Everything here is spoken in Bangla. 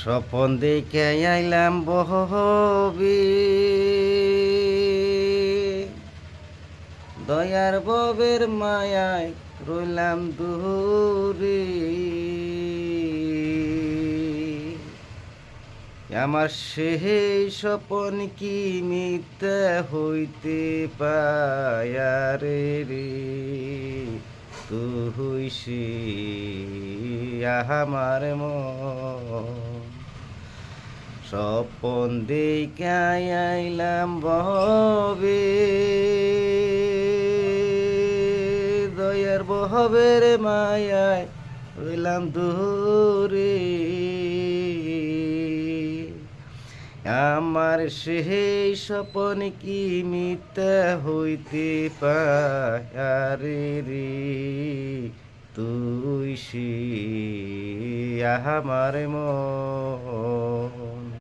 স্বপন দেখে আইলাম বহবি দয়ার ববের মায়ায় রইলাম দূরে। আমার সেই স্বপন কি মিথ্যা হইতে পায়ারে রে, তুই সে আমার মন। স্বপন দেখাই আইলাম ববে দয়ার বহবের মায়ায় রইলাম দূরে। আমার সেই স্বপন কি মিথ্যা হইতে পারে রে, তুই সে আমার মন।